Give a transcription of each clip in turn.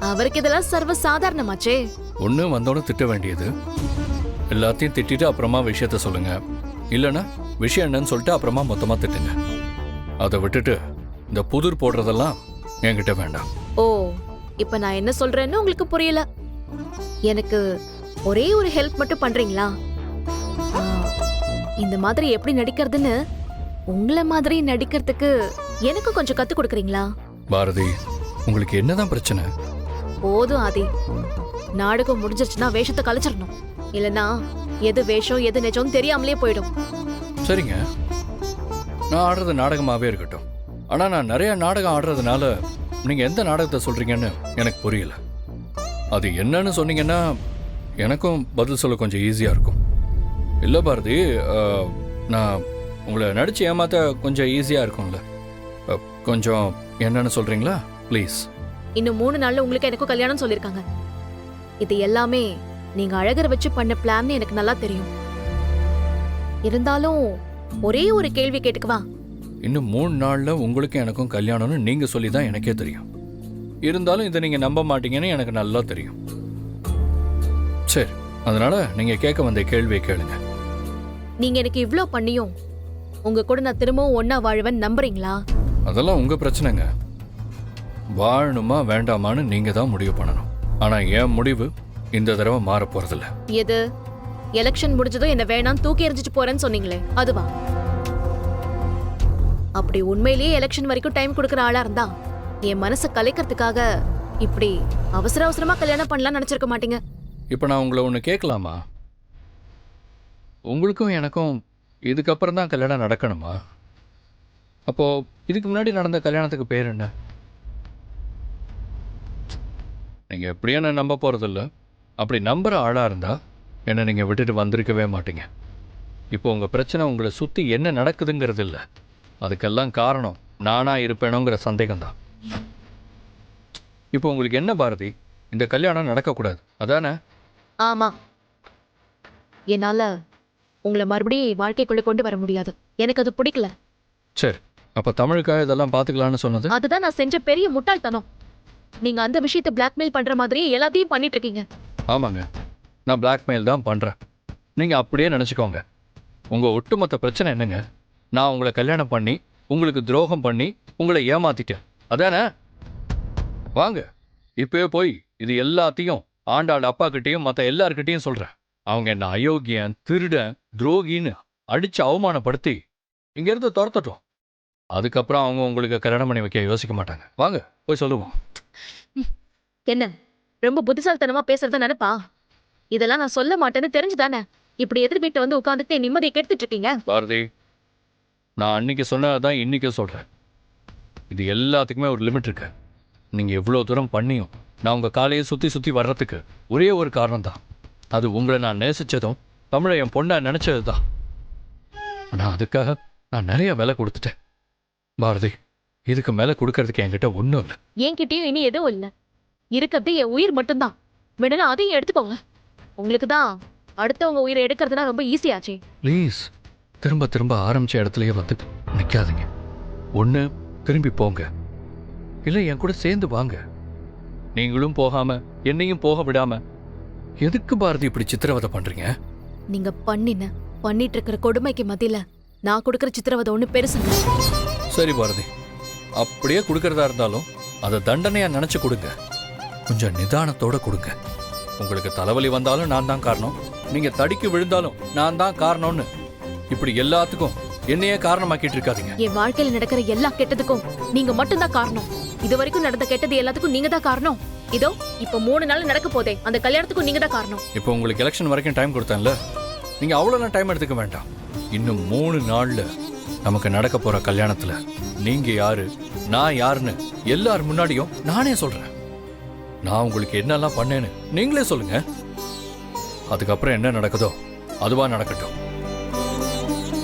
அவருக்கு இதெல்லாம் சர்வ சாதாரணமாச்சே. ஒண்ணு வந்தோட திட்ட வேண்டியது, எல்லாத்தையும் திட்டிட்டு அப்புறமா விஷயத்த சொல்லுங்க. இல்லைன்னா விஷயம் என்னன்னு சொல்லிட்டு அப்புறமா மொத்தமா திட்டுங்க. அதை விட்டுட்டு இந்த புதிர் போடுறதெல்லாம் என்கிட்ட வேண்டாம். ஓ, இப்ப நான் என்ன சொல்றேன்னு உங்களுக்கு புரியல. எனக்கு ஒரே ஒரு ஹெல்ப் மட்டும் பண்றீங்களா? ஆ, இந்த மாதிரி எப்படி நடிக்கிறதுன்னு உங்களை மாதிரி நடிக்கிறதுக்கு எனக்கு கொஞ்சம் கத்து கொடுக்குறீங்களா? பாரதி, உங்களுக்கு என்னதான் பிரச்சனை? போதும் ஆதி, நாடகம் முடிஞ்சிருச்சுன்னா வேஷத்தை கலைச்சிடணும். இல்லனா எது வேஷம் எது நிஜம் தெரியாமலே போயிடும். சரிங்க, நான் ஆடுறது நாடகமாவே இருக்கட்டும். ஆனா நான் நிறைய நாடகம் ஆடுறதுனால நீங்க எந்த நாடகத்தை சொல்றீங்கன்னு எனக்கு புரியல. அது என்னன்னு சொன்னீங்கன்னா எனக்கும் பதில் சொல்ல கொஞ்சம் ஈஸியா இருக்கும். இல்ல பாரதி, நான் உங்களை நடிச்சு ஏமாத்த கொஞ்சம் ஈஸியா இருக்கும்ல. கொஞ்சம் என்னன்னு சொல்றீங்களா ப்ளீஸ்? இன்னும் 3 நாள்ல உங்களுக்கு எனக்கும் கல்யாணம் சொல்லிருக்காங்க. இது எல்லாமே நீங்க அழகரை வச்சு பண்ண பிளான்னு எனக்கு நல்லா தெரியும். இருந்தாலும் ஒரே ஒரு கேள்வி கேட்டுக்குவா? இன்னும் 3 நாள்ல உங்களுக்கும் எனக்கும் கல்யாணம்னு நீங்க சொல்லிதான் எனக்கே தெரியும். இருந்தாலும் இதை நீங்க நம்ப மாட்டீங்கன்னு எனக்கு நல்லா தெரியும். சரி, அதனால நீங்க கேட்க வந்த கேள்வியை கேளுங்க. நீங்க எனக்கு இவ்ளோ பண்ணியும் உங்க கூட நான் திரும்பவும் ஒன்னா வாழ்வேன் நம்புறீங்களா? அதெல்லாம் உங்க பிரச்சனைங்க. வாழணுமா வேண்டாமான்னு நீங்க தான் முடிவு பண்ணணும். ஆனா என் முடிவு இந்த தடவை மாற போறதில்ல. எது? எலெக்ஷன் முடிஞ்சதும் என்ன வேணாம் தூக்கி எறிஞ்சிட்டு போறேன்னு சொன்னீங்களே அதுவா? அப்படி உண்மையிலேயே எலெக்ஷன் வரைக்கும் டைம் கொடுக்கற ஆளா இருந்தா என் மனசை கலைக்கிறதுக்காக இப்படி அவசர அவசரமா கல்யாணம் பண்ணலாம் நினைச்சிருக்க மாட்டீங்க. இப்ப நான் உங்களை ஒண்ணு கேட்கலாமா? உங்களுக்கும் எனக்கும் இதுக்கப்புறம் தான் கல்யாணம் நடக்கணுமா? அப்போ இதுக்கு முன்னாடி நடந்த கல்யாணத்துக்கு பேர் என்ன? நீங்க எப்படியா நான் நம்ப போறதில்ல. அப்படி நம்புற ஆளா இருந்தா என்ன நீங்க விட்டுட்டு வந்திருக்கவே மாட்டீங்க. இப்போ உங்க பிரச்சனை உங்களை சுத்தி என்ன நடக்குதுங்கிறது இல்லை, அதுக்கெல்லாம் காரணம் நானா இருப்பேனோங்கிற சந்தேகம் தான். இப்போ உங்களுக்கு என்ன பாரதி, இந்த கல்யாணம் நடக்கக்கூடாது அதானே? ஆமா, என்னால உங்களை மறுபடியும் வாழ்க்கைக்குள்ள கொண்டு வர முடியாது. எனக்கு அது பிடிக்கல. சரி, அப்ப தமிழுக்காக இதெல்லாம் பாத்துக்கலாம்னு சொன்னது? அதுதான் நான் செஞ்ச பெரிய முட்டாள்தனம். நீங்க அந்த விஷயத்தை பிளாக்மெயில் பண்ற மாதிரி எல்லாத்தையும் பண்ணிட்டு இருக்கீங்க. ஆமாங்க, நான் பிளாக்மெயில் தான் பண்றேன். நீங்க அப்படியே நினைச்சுக்கோங்க. உங்க ஒட்டுமொத்த பிரச்சனை என்னங்க? நான் உங்களை கல்யாணம் பண்ணி உங்களுக்கு துரோகம் பண்ணி உங்களை ஏமாத்திட்டேன் அதானே? வாங்க இப்பவே போய் இது எல்லாத்தையும் ஆண்டாள் அப்பா கிட்டையும் மற்ற எல்லார்கிட்டையும் சொல்றேன். அவங்க என்ன அயோக்கியன், திருடன், துரோகின்னு அடிச்சு அவமானப்படுத்தி இங்க இருந்து துரத்தட்டும். அதுக்கப்புறம் அவங்க உங்களுக்கு கல்யாணம் பண்ணி வைக்க யோசிக்க மாட்டாங்க. வாங்க போய் சொல்லுவோம். என்ன ரொம்ப புத்திசாலித்தனமா பேசுறத நினைப்பா? இதெல்லாம் நான் சொல்ல மாட்டேன்னு தெரிஞ்சுதானே இப்படி எதிர் வீட்டை வந்து உட்காந்துட்டு நிம்மதியை கெடுத்துட்டு இருக்கீங்க? பாரதி, நான் அன்னைக்கு சொன்னதான் இன்னைக்கு சொல்றேன். இது எல்லாத்துக்குமே ஒரு லிமிட் இருக்கு. நீங்க எவ்வளவு தூரம் பண்ணியும் நான் உங்க காலையை சுத்தி சுத்தி வர்றதுக்கு ஒரே ஒரு காரணம் தான். அது உங்களை நான் நேசிச்சதும் தமிழை என் பொண்ணை நினைச்சது தான். ஆனா அதுக்காக நான் நிறைய விலை கொடுத்துட்டேன். பாரதி, இதுக்கு மேல கொடுக்கறதுக்கு என்கிட்ட ஒன்றும் இல்லை. என்கிட்டயும் இனி எதுவும் இல்லை. இருக்கிறது என் உயிர் மட்டும்தான். வேணும்னா அதையும் எடுத்துக்கோங்க. உங்களுக்கு தான் அடுத்தவங்க உயிரை எடுக்கிறதுனா ரொம்ப ஈஸியாச்சே. ப்ளீஸ், திரும்ப திரும்ப ஆரம்பிச்ச இடத்துலயே வந்து நிற்காதீங்க. ஒன்று திரும்பி போங்க, இல்லை என் கூட சேர்ந்து வாங்க. நீங்களும் போகாம என்னையும் போக விடாம எதுக்கு பாரதி இப்படி சித்திரவதை பண்றீங்க? நீங்க பண்ணிட்டு இருக்கிற கொடுமைக்கு மத்தியில நான் கொடுக்கிற சித்திரவதை ஒண்ணு பெருசு. சரி பாரதி, அப்படியே கொடுக்கறதா இருந்தாலும் அதை தண்டனையா நினைச்சு கொடுங்க. கொஞ்சம் நிதானத்தோட கொடுங்க. உங்களுக்கு தலைவலி வந்தாலும் நான் தான் காரணம், நீங்க தடிக்கு விழுந்தாலும் நான் தான் காரணம்னு இப்படி எல்லாத்துக்கும் என்னையே காரணமாக்கிட்டு இருக்காதீங்க. என் வாழ்க்கையில நடக்கிற எல்லா கெட்டதுக்கும் நீங்க மட்டும்தான் காரணம். இது வரைக்கும் நடந்த கெட்டது எல்லாத்துக்கும் நீங்க தான் காரணம். இதோ இப்ப 3 நாள் நடக்க போதே அந்த கல்யாணத்துக்கும் நீங்க தான் காரணம். இப்போ உங்களுக்கு எலெக்ஷன் வரைக்கும் டைம் கொடுத்தேன்ல, நீங்க அவ்வளவு டைம் எடுத்துக்க வேண்டாம். இன்னும் 3 நாள்ல நமக்கு நடக்க போற கல்யாணத்துல நீங்க யாரு நான் யாருன்னு எல்லார் முன்னாடியும் நானே சொல்றேன். நான் உங்களுக்கு என்னெல்லாம் பண்ணேன்னு நீங்களே சொல்லுங்க. அதுக்கப்புறம் என்ன நடக்குதோ அதுவா நடக்கட்டும்.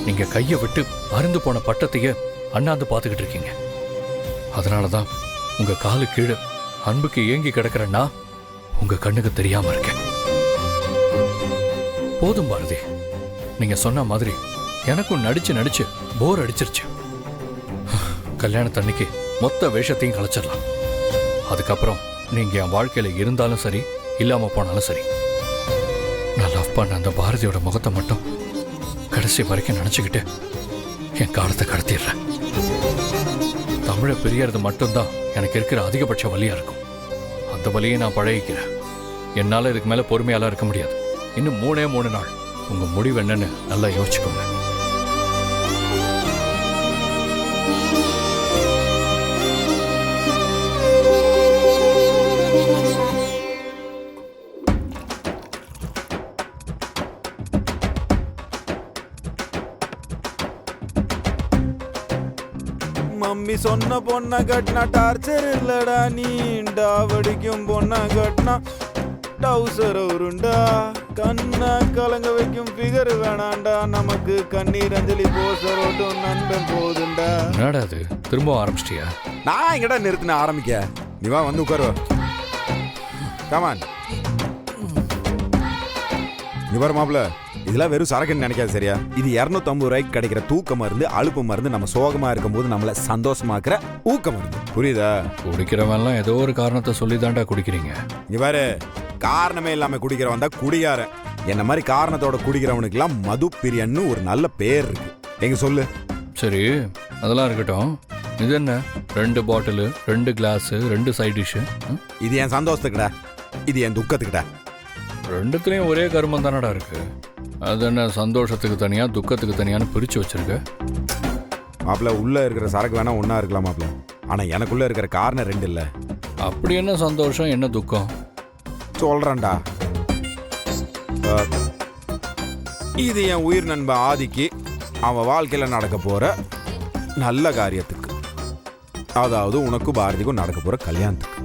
நீங்க கையை விட்டு அருந்து போன பட்டத்தையே அண்ணாந்து பார்த்துக்கிட்டு இருக்கீங்க. அதனாலதான் உங்க காலு கீழே அன்புக்கு ஏங்கி கிடக்கிறேன்னா உங்க கண்ணுக்கு தெரியாம இருக்கேன். போதும் பாரதி, நீங்க சொன்ன மாதிரி எனக்கும் நடிச்சு போர் அடிச்சிருச்சு. கல்யாணத்தன்னைக்கு மொத்த வேஷத்தையும் கலைச்சிடலாம். அதுக்கப்புறம் நீங்க என் வாழ்க்கையில இருந்தாலும் சரி இல்லாம போனாலும் சரி, நான் லவ் பண்ண அந்த பாரதியோட முகத்தை மட்டும் கடைசி வரைக்கும் நினைச்சுக்கிட்டு என் காலத்தை கடத்திடுறேன். தமிழை பிரியறது மட்டும்தான் எனக்கு இருக்கிற அதிகபட்ச வலியா இருக்கும். அந்த வலியை நான் பழகிக்கிறேன். என்னால இதுக்கு மேல பொறுமையாலாம் இருக்க முடியாது. இன்னும் 3 நாள். உங்க முடிவு என்னன்னு நல்லா யோசிச்சுக்கோங்க. மம்மி சொன்ன பொண்ண கட்டினா டார்ச்சர் இல்லடா, நீண்டா வடிக்கும் பொண்ண கட்டினா டவுசர் உருண்டா, கண்ணா கலங்க வைக்கும் ஃபிகர் வேணாண்டா, நமக்கு கண்ணீர் அஞ்சலி போசர் ஓட்டும் நண்பன் போதுண்டா. என்னடா அது, திரும்ப ஆரம்பிச்சிட்டியா? நான் எங்கடா நிறுத்தின ஆரம்பிக்க, நீ வா வந்து உட்காரு. கமான் நீ வர மாப்பிள்ள. இதெல்லாம் வெறும் சரக்குன்னு நினைக்காது சரியா? இது 250 ரூபாய்க்கு கிடைக்கிற தூக்க மருந்து, அலுப்பு மருந்து, நம்ம சோகமா இருக்கும் போது நம்மள சந்தோஷமாக்குற ஊக்க மருந்து. புரியுதா? குடிக்கிறவன்லாம் ஏதோ ஒரு காரணத்தை சொல்லி தாண்டா குடிக்கிறீங்க. இங்க பாரு, காரணமே இல்லாம குடிக்கிறவன் தான் குடிகாரன். என்ன மாதிரி காரணத்தோட குடிக்கிறவனுக்குலாம் மது பிரியன்னு ஒரு நல்ல பேர் இருக்கு. எங்க சொல்லு. சரி, அதெல்லாம் இருக்கட்டும். இது என்ன, 2 பாட்டிலு, 2 கிளாஸ், 2 சைட் டிஷ்? இது என் சந்தோஷத்துக்குடா, இது என் துக்கத்துக்குடா. ரெண்டுத்துலயும் ஒரே கருமம் தானடா இருக்கு. அது என்ன சந்தோஷத்துக்கு தனியா துக்கத்துக்கு தனியான்னு பிரிச்சு வச்சிருக்க? மாப்பிள்ள, உள்ள இருக்கிற சரக்கு வேணா ஒன்னா இருக்கலாம் மாப்பிள்ள, ஆனா எனக்குள்ள இருக்கிற காரணம் 2 இல்ல. அப்படி என்ன சந்தோஷம், என்ன துக்கம்? சொல்றேன்டா. இது என் உயிர் நண்பன் ஆதிக்கு அவன் வாழ்க்கையில நடக்க போற நல்ல காரியத்துக்கு, அதாவது உனக்கு பாரதிக்கும் நடக்க போற கல்யாணத்துக்கு.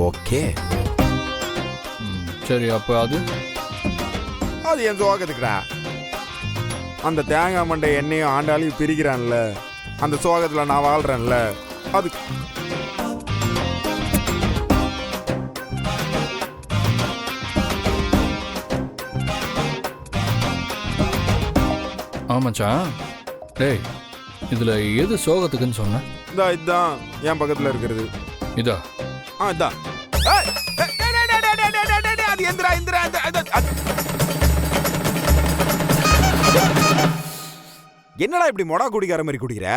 ஓகே சரி, அப்ப அது என் சோகத்துக்குடா. அந்த தேங்காய் மண்டை என்னையும் ஆண்டாலையும் பிரிக்கிறான்ல, அந்த சோகத்துல நான் வாழ்றேன்ல, அது. ஆமாச்சான். டேய், இதுல எது சோகத்துக்குன்னு சொன்ன? இதுதான் என் பக்கத்துல இருக்கிறது. இதா? இதான். அது எந்திரா எந்திரா. என்னடா இப்படி மொடா குடிக்கிற மாதிரி குடிக்கிற?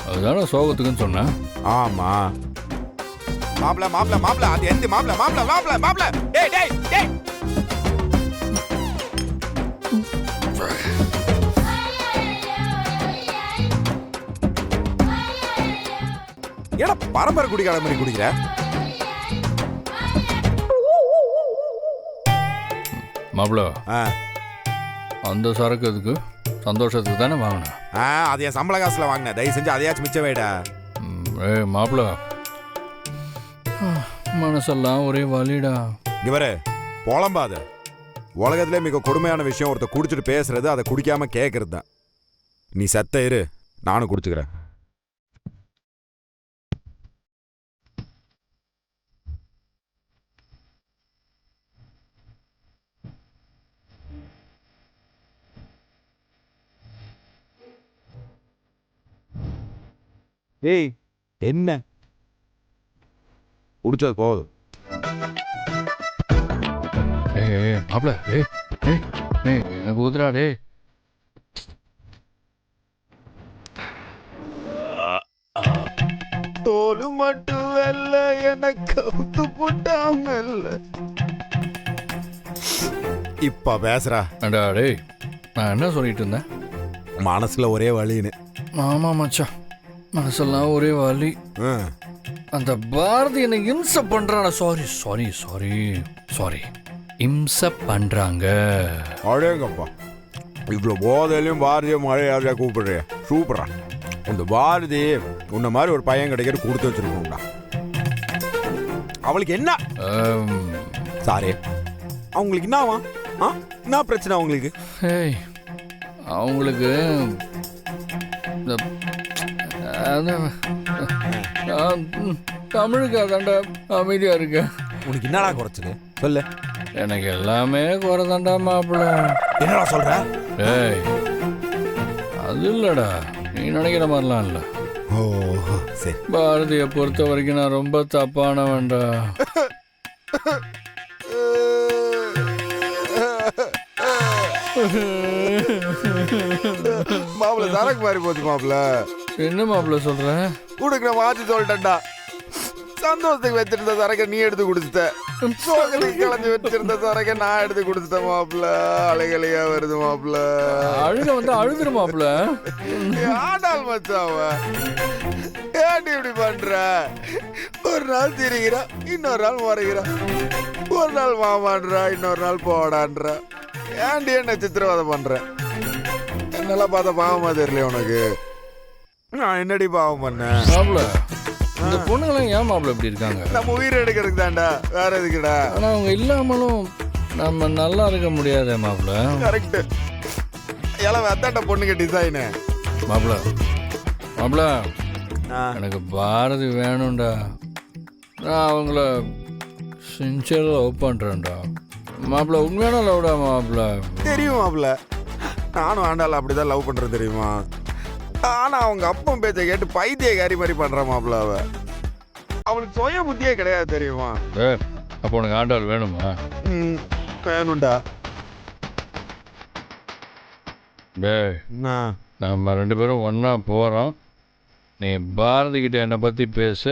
அதுதானே சோகத்துக்குன்னு சொன்ன. ஆமா மாப்ள மாப்ள மாப்ள, அது எந்த மாப்ள மாப்ள மாப்ள மாப்ள. டேய் டேய் டேய், ஏடா பரம்பரை குடிக்கிற மாதிரி குடிக்கிற? மாப்ள, அந்த சரக்கு எதுக்கு? சந்தோஷத்துக்கு தானே வாங்கினேன். அது என் சம்பள காசுல வாங்கினேன். தயவு செஞ்சு அதையாச்சும் மிச்சம் வைடா. மாப்ள, மனசெல்லாம் ஒரே வலிடா. இவரு புலம்பாத. உலகத்திலே மிக கொடுமையான விஷயம் ஒருத்த குடிச்சிட்டு பேசுறது, அதை குடிக்காம கேட்கறது தான். நீ செத்த இரு, நானும் குடிச்சுக்கிறேன். ஏய், என்ன குடிச்சது போதும். மாப்ள, எனக்கு ஊதுடா. டேய், தோலு மட்டும் வெல்ல எனக்கு போட்டாங்க. இப்ப பேசுறா. டேய், நான் என்ன சொல்லிட்டு இருந்தேன்? மனசுல ஒரே வலின்னு. ஆமா மச்சான், மனசெல்லாம் ஒரே வலி. அந்த பாரதி என்ன இம்சை பண்றான. சாரி சாரி சாரி சாரி, இம்சை பண்றாங்க. அழகப்பா, இவ்வளவு போதையிலையும் பாரதிய மழையா கூப்பிடுறிய, சூப்பரா. இந்த பாரதி உன்ன மாதிரி ஒரு பையன் கிடைக்கிற கொடுத்து வச்சிருக்கோம்டா. அவளுக்கு என்ன சாரி, அவங்களுக்கு என்னவா? என்ன பிரச்சனை அவங்களுக்கு? அவங்களுக்கு தமிழுக்கு அதாண்டா அமைதியா இருக்க. உனக்கு என்னடா குறைச்சது சொல்லு. எனக்கு எல்லாமே குறைதாண்டா மாப்பிள்ள. என்னடா சொல்ற? ஏய், அது இல்லடா, நீ நினைக்கிற மாதிரிலாம் இல்ல. ஓ சரி. பாரதியை பொறுத்த வரைக்கும் நான் ரொம்ப தப்பானவன்டா. மாப்பிள்ள சரக்கு மாறி போச்சு மாப்பிள்ள. என்ன மாப்பிள்ள சொல்ற? உனக்கு நான் மாற்றி சொல்லிட்டேன்டா. சந்தோஷத்துக்கு வச்சிருந்த சரக்கை நீ எடுத்து குடிச்சிட்ட, சோகத்துக்கு கலந்து வச்சிருந்த சரக்கை நான் எடுத்து குடிச்சிட்டேன் மாப்பிள்ள. அலைகளையா வருது மாப்பிள்ள. அழுக வந்து அழுதுரு மாப்பிள்ள. ஆடால் மச்சாவ ஏன்டி இப்படி பண்ற? ஒரு நாள் திரிகிறா, இன்னொரு நாள் மறைகிறா, ஒரு நாள் மாமான்றா, இன்னொரு நாள் போடான்ற. ஏன்டி என்ன சித்திரவதை பண்ற? என்னெல்லாம் பார்த்தா பாவமா தெரியல உனக்கு? நான் என்னடி பாவம் பண்ணேன்? மாப்பிள்ள இந்த பொண்ணுங்களாம் ஏன் மாப்பிள்ள இப்படி இருக்காங்க? நம்ம உயிர் எடுக்கிறதுக்கு தான்டா, வேற எதுக்குடா? ஆனா அவங்க இல்லாமலும் நம்ம நல்லா இருக்க முடியாதே மாப்பிள்ள. கரெக்ட். எல்லாம் அத்தாட்ட பொண்ணுங்க டிசைனு. மாப்பிள்ள மாப்பிள்ள எனக்கு பாரதி வேணும்டா. நான் அவங்கள சின்சியராக லவ் பண்ணுறேன்டா மாப்பிள்ள. உண்மையான லவ்டா மாப்பிள்ள. தெரியும் மாப்பிள்ள, நானும் ஆண்டாள் அப்படிதான் லவ் பண்றேன் தெரியுமா. ஆனா அவங்க அப்பன் பேச்சை கேட்டு பைத்தியக்காரி மாதிரி பண்றான் மாப்பிள்ள. அவளுக்கு சுய புத்தியே கிடையாது தெரியுமா. அப்போ உனக்கு ஆண்டாள் வேணுமா? வேணும்டா. டேய் நம்ம 2 பேரும் ஒன்றா போகிறோம். நீ பாரதி கிட்ட என்னை பற்றி பேசு,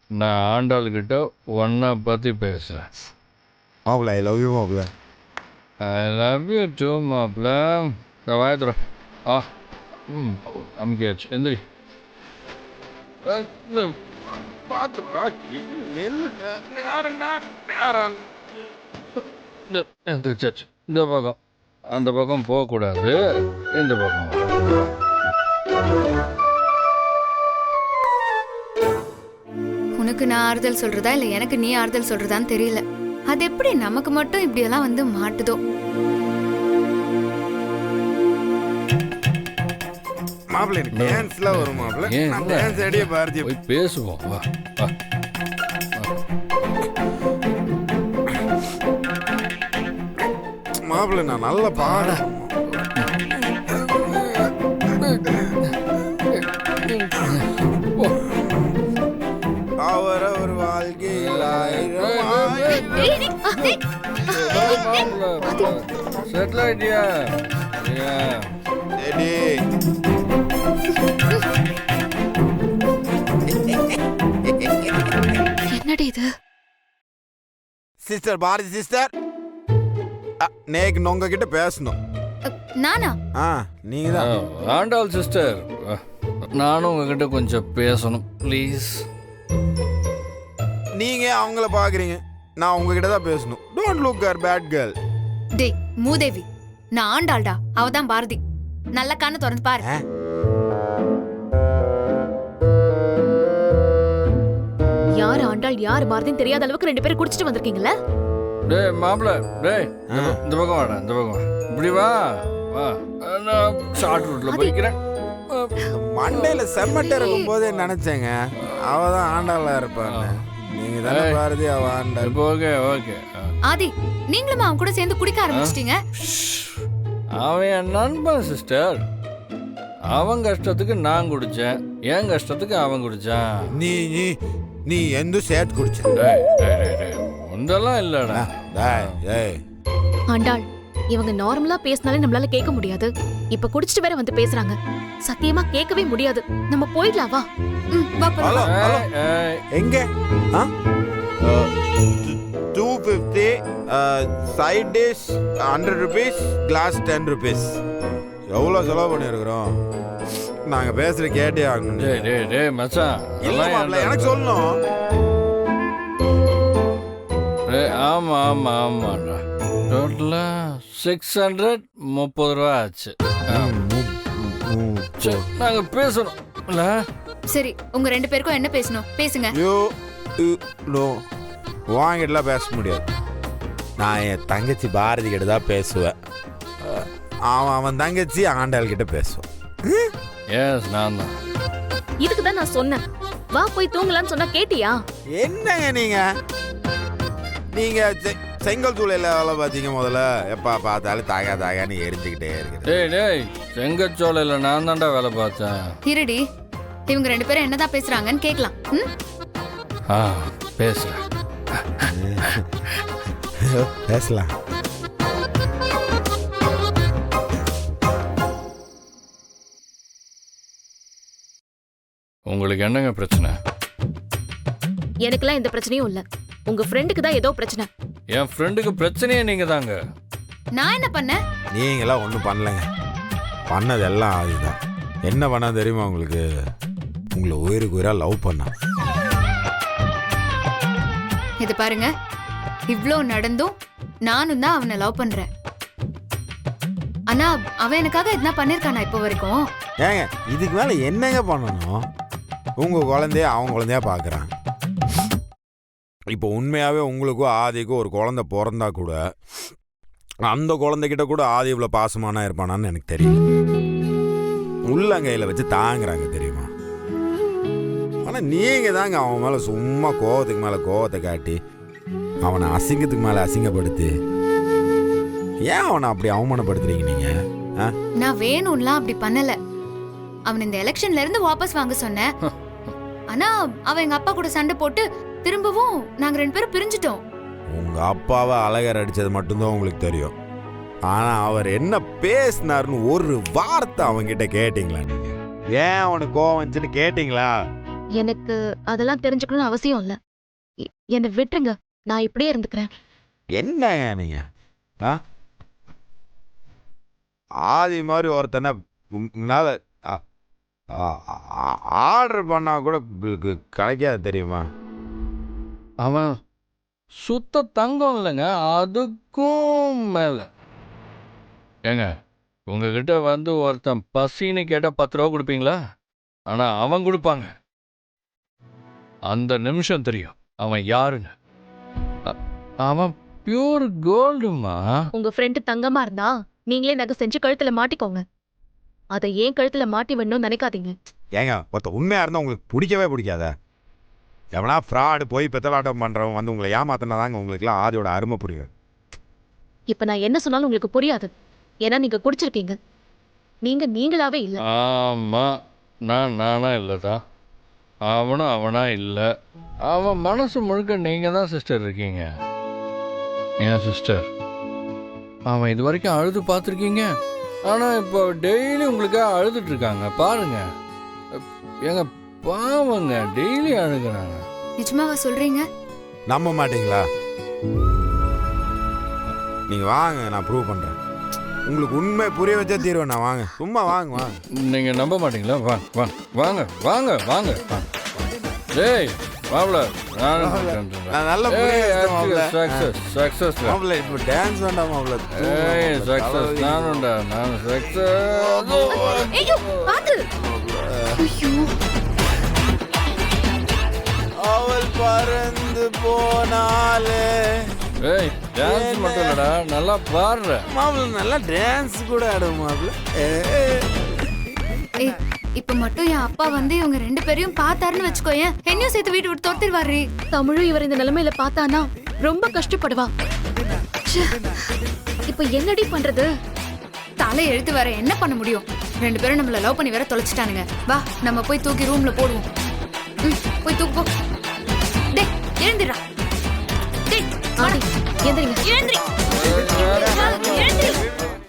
நான் ஆண்டாள்கிட்ட ஒன்றை பற்றி பேசுகிறேன். மாப்பிள்ள ஐ லவ் யூ மாப்பிள்ள. ஐ லவ் யூ டூ மாப்பிள்ள. வாயத்துற ஆ அமுக்கியாச்சு. எந்திரி பார்த்து எந்திரிச்சாச்சு. இந்த பக்கம் அந்த பக்கம் போகக்கூடாது, இந்த பக்கம். உனக்கு நான் ஆறுதல் சொல்றதா இல்ல எனக்கு நீ ஆறுதல் சொல்றதான்னு தெரியல. அது எப்படி நமக்கு மட்டும் இப்படி எல்லாம் வந்து மாட்டுதோ? மாப்பிள்ள டான்ஸ்லாம் வரும் மாப்பிள்ள. நான் டான்ஸ் ஆடியே பாரதி போய் பேசுவோம். வா வா. மாப்பிள்ள நான் நல்ல பாட. அவரவர் வாழ்க்கையில் செட்டில் ஆயிட்டியா? என்னடி இது? சிஸ்டர் பாரதி சிஸ்டர், நேக்கு உங்க கிட்ட பேசணும். நானா? நீங்க தான். ஆண்டாள் சிஸ்டர், நானும் உங்ககிட்ட கொஞ்சம் பேசணும் ப்ளீஸ். நீங்க அவங்கள பாக்குறீங்க, நான் உங்ககிட்ட தான் பேசணும். Don't look her bad girl. டேய் மூதேவி, நான் ஆண்டாள்டா, அவ தான் பாரதி. நல்ல கண்ணு திறந்து பாரு. யார் ஆண்டாள் யார் பாரதின்னு தெரியாத அளவுக்கு 2 பேரும் குடிச்சிட்டு வந்திருக்கீங்களா? டேய் மாப்பிள்ள, டேய் இந்த பக்கம் வாடா, இந்த பக்கம் இப்படி வா வா. நான் ஷார்ட் ரூட்ல போய்க்கிறேன். மண்டையில செம்மட்ட இருக்கும் போதே நினைச்சேங்க அவதான் ஆண்டாளா இருப்பாங்க. நீங்க தானே பாரதி, அவ ஆண்டாள். Okay okay. ஆதி, நீங்களும் அவன் கூட சேர்ந்து குடிக்க ஆரம்பிச்சிட்டீங்க. அவன் என் நண்பன் சிஸ்டர். அவன் கஷ்டத்துக்கு நான் குடிச்சேன், என் கஷ்டத்துக்கு அவன் குடிச்சான். நீ நீ நீ எந்த சேட் குடிச்ச? ஒன்றெல்லாம் இல்லடா. ஆண்டாள், இவங்க நார்மலா பேசினாலே நம்மளால கேட்க முடியாது. இப்ப குடிச்சிட்டு வேற வந்து பேசுறாங்க. சத்தியமா கேட்கவே முடியாது. நம்ம போயிடலாம் வா. வா போலாம். எங்க? 250 side dish 100 rupees, glass 10 rupees. எவ்வளவு செலவு பண்ணிருக்கிறோம். நாங்க பேசுற கேட்டே ஆகணும். டேய் டேய் டேய் மச்சான், எனக்கு சொல்லணும். ஆமா ஆமா ஆமாடா. டோட்டலா 630 ரூபா ஆச்சு. நாங்க பேசணும் இல்ல? சரி, உங்க 2 பேருக்கும் என்ன பேசணும் பேசுங்க. வாங்கிட்டுலாம் பேச முடியாது. நான் என் தங்கச்சி பாரதி கிட்ட தான் பேசுவேன். அவன் தங்கச்சி ஆண்டாள் கிட்ட பேசுவான். எஸ் நான் தான். இதுக்கு தான் நான் சொன்னேன் வா போய் தூங்கலாம்னு சொன்னா கேட்டியா? என்னங்க நீங்க செங்கல் சூளையில வேலை பார்த்தீங்க முதல்ல. எப்பா பார்த்தாலும் தாகான்னு எரிஞ்சுக்கிட்டே இருக்கு. டேய் டேய், செங்கச்சோலையில் நான் தான்டா வேலை பார்த்தேன். இருடி, இவங்க 2 பேரும் என்னதான் பேசுறாங்கன்னு கேக்கலாம். ஆ பேசுறேன். பேசலாம். உங்களுக்கு என்னங்க பிரச்சனை? எனக்கெல்லாம் எந்த பிரச்சனையும் இல்ல. உங்க ஃப்ரெண்டுக்கு தான் ஏதோ பிரச்சனை. என் ஃப்ரெண்டுக்கு பிரச்சனையே நீங்க தாங்க. நான் என்ன பண்ணேன்? நீங்களாம் ஒன்றும் பண்ணலைங்க. பண்ணதெல்லாம் அதுதான். என்ன பண்ணா தெரியுமா உங்களுக்கு? உங்களை உயிருக்கு உயிராக லவ் பண்ணா. இது பாருங்க, இவ்ளோ நடந்தும் நானும் தான் அவனை லவ் பண்றேன். ஆனா அவன் எனக்காக என்ன பண்ணிருக்கானா இப்போ வரைக்கும்? ஏங்க இதுக்கு மேலே என்னங்க பண்ணணும்? உங்கள் குழந்தைய அவன் குழந்தையா பார்க்குறான். இப்போ உண்மையாகவே உங்களுக்கும் ஆதிக்கும் ஒரு குழந்தை பிறந்தா கூட அந்த குழந்தைகிட்ட கூட ஆதி இவ்வளோ பாசமானா இருப்பானான்னு எனக்கு தெரியும். உள்ளங்கையில் வச்சு தாங்குறாங்க தெரியுமா? ஆனால் நீங்கள் தாங்க அவன் மேலே சும்மா கோவத்துக்கு மேலே கோவத்தை காட்டி அவனை அசிங்கத்துக்கு மேலே அசிங்கப்படுத்தி ஏன் அவனை அப்படி அவமானப்படுத்துறீங்க நீங்கள்? நான் வேணும்லாம் அப்படி பண்ணல. அவன் இந்த எலெக்ஷன்ல இருந்து வாபஸ் வாங்க சொன்னேன். ஆனா அவன் எங்க அப்பா கூட சண்டை போட்டு திரும்பவும் நாங்க 2 பேரும் பிரிஞ்சிட்டோம். உங்க அப்பாவை அழகர் அடிச்சது மட்டும்தான் உங்களுக்கு தெரியும். ஆனா அவர் என்ன பேசினாருன்னு ஒரு வார்த்தை அவன்கிட்ட கேட்டீங்களா? நீங்க ஏன் அவனுக்கு கோவம் வந்துச்சுன்னு கேட்டீங்களா? எனக்கு அதெல்லாம் தெரிஞ்சுக்கணும்னு அவசியம் இல்ல. என்னை விட்டுருங்க, நான் இப்படியே இருந்துக்கிறேன். என்னங்க நீங்க ஆதி மாதிரி ஒருத்தனை உங்களால ஆர்டர் பண்ணா கூட கிடைக்காது தெரியுமா? அவன் சுத்த தங்கம் இல்லைங்க, அதுக்கும் மேல. ஏங்க உங்ககிட்ட வந்து ஒருத்தன் பசின்னு கேட்டால் 10 ரூபா கொடுப்பீங்களா? ஆனால் அவன் கொடுப்பாங்க. அந்த நிமிஷம் தெரியும் அவன் யாருன்னு. அவன் பியூர் கோல்டுமா. உங்க ஃப்ரெண்டு தங்கமா இருந்தா நீங்களே நகை செஞ்சு கழுத்துல மாட்டிக்கோங்க. அதை ஏன் கழுத்துல மாட்டி வேணும்னு நினைக்காதீங்க. ஏங்க ஒருத்த உண்மையா இருந்தா உங்களுக்கு பிடிக்கவே பிடிக்காத. எவனா ஃப்ராடு போய் பெத்தலாட்டம் பண்றவன் வந்து உங்களை ஏமாத்தினா தாங்க உங்களுக்குலாம் ஆதியோட அருமை புரியும். இப்ப நான் என்ன சொன்னாலும் உங்களுக்கு புரியாது. ஏன்னா நீங்க குடிச்சிருக்கீங்க. நீங்களாவே இல்ல. ஆமா, நானா இல்லைதான், அவனும் அவனா இல்லை. அவன் மனசு முழுக்க நீங்க தான் சிஸ்டர் இருக்கீங்க. ஏன் சிஸ்டர், அவன் இது வரைக்கும் அழுது பார்த்துருக்கீங்க. ஆனால் இப்போ டெய்லி உங்களுக்காக அழுதுட்டு இருக்காங்க பாருங்க. எங்க பாவங்க டெய்லி அழுகுறாங்க. நிஜமாவா சொல்றீங்க? நம்ப மாட்டீங்களா? நீங்க வாங்க, நான் ப்ரூவ் பண்றேன். உங்களுக்கு உண்மை புரிய வச்சா தீர்வேன் நான். வாங்க, சும்மா வாங்க வாங்க. நீங்க நம்ப மாட்டீங்களா? வாங்க வாங்க வாங்க வாங்க வாங்க வாங்க. டேய் மாப்ள, நான் நல்ல சக்சஸ் மாப்ள. இப்போ டான்ஸ் வேண்டாம் மாப்ள. ஏய் சக்சஸ் நானும்டா, நான் சக்சஸ். ஐயோ பாத்து. ஐயோ அவள் பறந்து போனாலே. ஏய் டான்ஸ் மட்டும் இல்லடா, நல்லா பாடுற மாப்ள. நல்லா டான்ஸ் கூட ஆடும் மாப்ள. ஏய் இப்ப மட்டும் என் அப்பா வந்து இவங்க 2 பேரையும் பார்த்தாருன்னு வச்சுக்கோயேன், என்னையும் சேர்த்து வீட்டு விட்டு துரத்திடுவாரு. தமிழும் இவர் இந்த நிலைமையில பார்த்தானா ரொம்ப கஷ்டப்படுவா. இப்ப என்னடி பண்றது? தலை எழுத்து வேற என்ன பண்ண முடியும்? 2 பேரும் நம்மள லவ் பண்ணி வேற தொலைச்சிட்டானுங்க. வா நம்ம போய் தூக்கி ரூம்ல போடுவோம். போய் தூக்கு போ. டேய் எழுந்திரா. டேய் எந்திரிங்க. எழுந்திரி. எழுந்திரி.